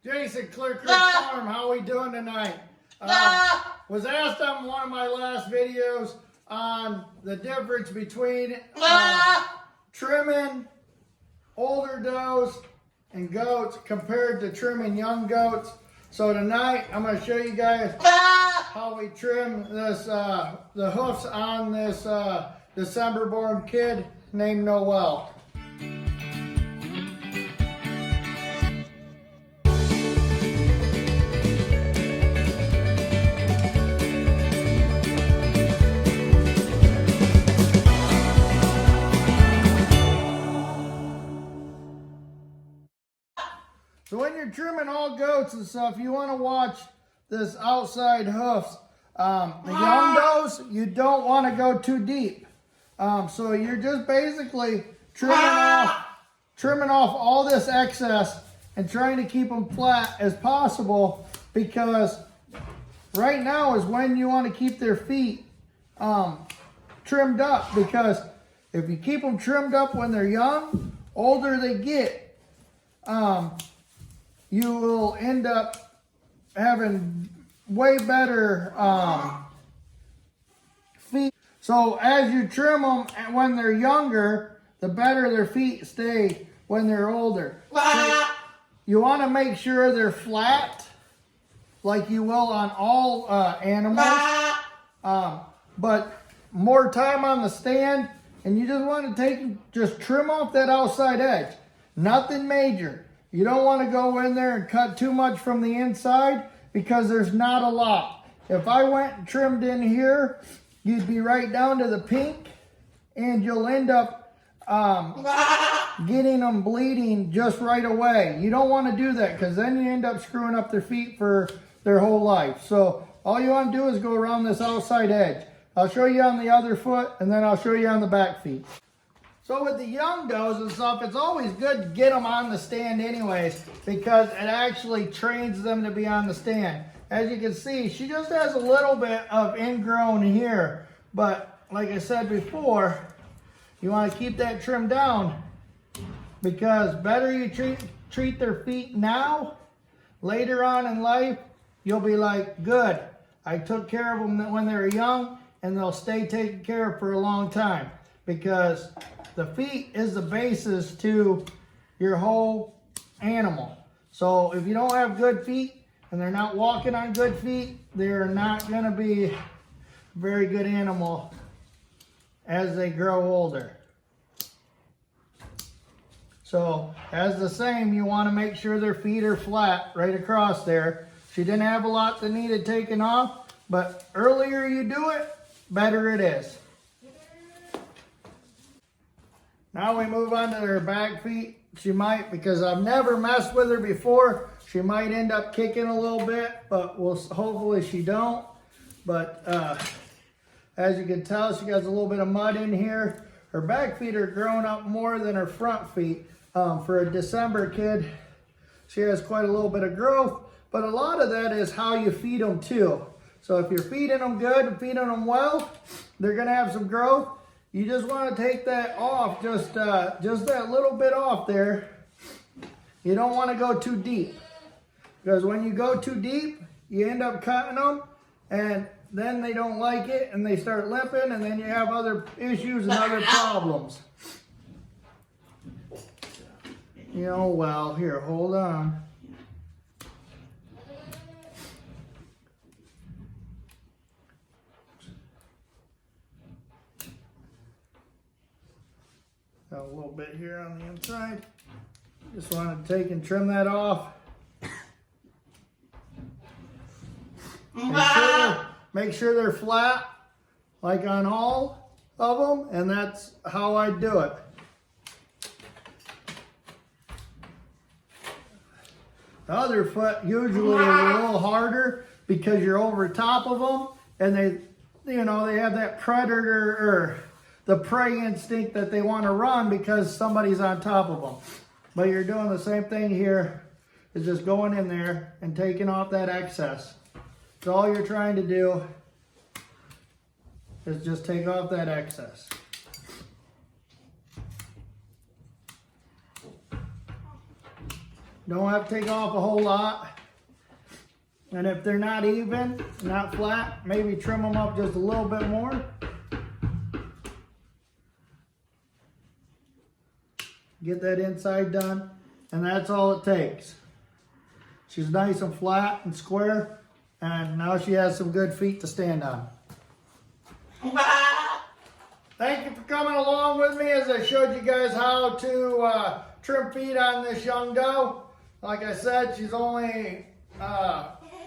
Jason, Clear Creek Farm, how we doing tonight? Was asked on one of my last videos on the difference between trimming older does and goats compared to trimming young goats. So tonight I'm going to show you guys how we trim this the hoofs on this December born kid named Noel. So when you're trimming all goats and stuff, you want to watch this outside hoofs. The young does, you don't want to go too deep. So you're just basically trimming off all this excess and trying to keep them flat as possible, because right now is when you want to keep their feet trimmed up, because if you keep them trimmed up when they're young, older they get, you will end up having way better feet. So as you trim them when they're younger, the better their feet stay when they're older. So you want to make sure they're flat, like you will on all animals, but more time on the stand, and you just want to just trim off that outside edge. Nothing major. You don't want to go in there and cut too much from the inside, because there's not a lot. If I went and trimmed in here, you'd be right down to the pink, and you'll end up getting them bleeding just right away. You don't want to do that, because then you end up screwing up their feet for their whole life. So all you want to do is go around this outside edge. I'll show you on the other foot, and then I'll show you on the back feet. So with the young does and stuff, it's always good to get them on the stand anyways, because it actually trains them to be on the stand. As you can see, she just has a little bit of ingrown here, but like I said before, you want to keep that trimmed down, because better you treat their feet now, later on in life, you'll be like, good, I took care of them when they were young, and they'll stay taken care of for a long time, because the feet is the basis to your whole animal. So if you don't have good feet and they're not walking on good feet, they're not going to be a very good animal as they grow older. So as the same, you want to make sure their feet are flat right across there. She didn't have a lot that needed taken off, but earlier you do it, better it is. Now we move on to her back feet. She might, because I've never messed with her before, she might end up kicking a little bit, but hopefully she don't. But as you can tell, she has a little bit of mud in here. Her back feet are growing up more than her front feet. For a December kid, she has quite a little bit of growth, but a lot of that is how you feed them too. So if you're feeding them good and feeding them well, they're gonna have some growth. You just want to take that off, just that little bit off there. You don't want to go too deep, because when you go too deep, you end up cutting them, and then they don't like it, and they start limping, and then you have other issues and other problems. You know, well, here, hold on. Got a little bit here on the inside. Just want to take and trim that off. Make sure they're flat, like on all of them, and that's how I do it. The other foot usually is a little harder, because you're over top of them, and they have that predator or the prey instinct that they want to run because somebody's on top of them. But you're doing the same thing here, is just going in there and taking off that excess. So all you're trying to do is just take off that excess. Don't have to take off a whole lot. And if they're not even, not flat, maybe trim them up just a little bit more. Get that inside done, and that's all it takes. She's nice and flat and square, and now she has some good feet to stand on. Thank you for coming along with me as I showed you guys how to trim feet on this young doe. Like I said, she's only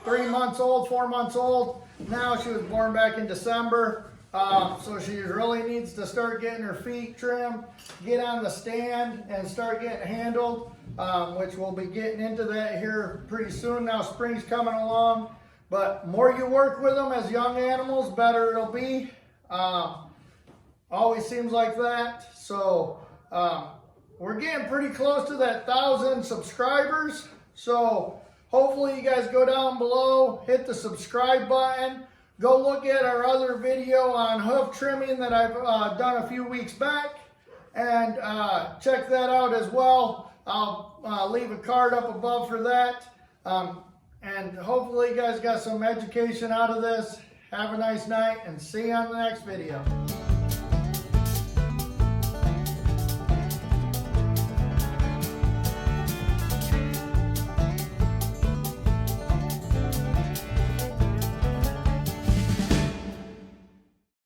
3 months old, 4 months old. Now she was born back in December. So she really needs to start getting her feet trimmed, get on the stand, and start getting handled, which we'll be getting into that here pretty soon. Now spring's coming along, but more you work with them as young animals, better it'll be. Always seems like that. So we're getting pretty close to that 1,000 subscribers. So hopefully you guys go down below, hit the subscribe button. Go look at our other video on hoof trimming that I've done a few weeks back, and check that out as well. I'll leave a card up above for that. And hopefully you guys got some education out of this. Have a nice night, and see you on the next video.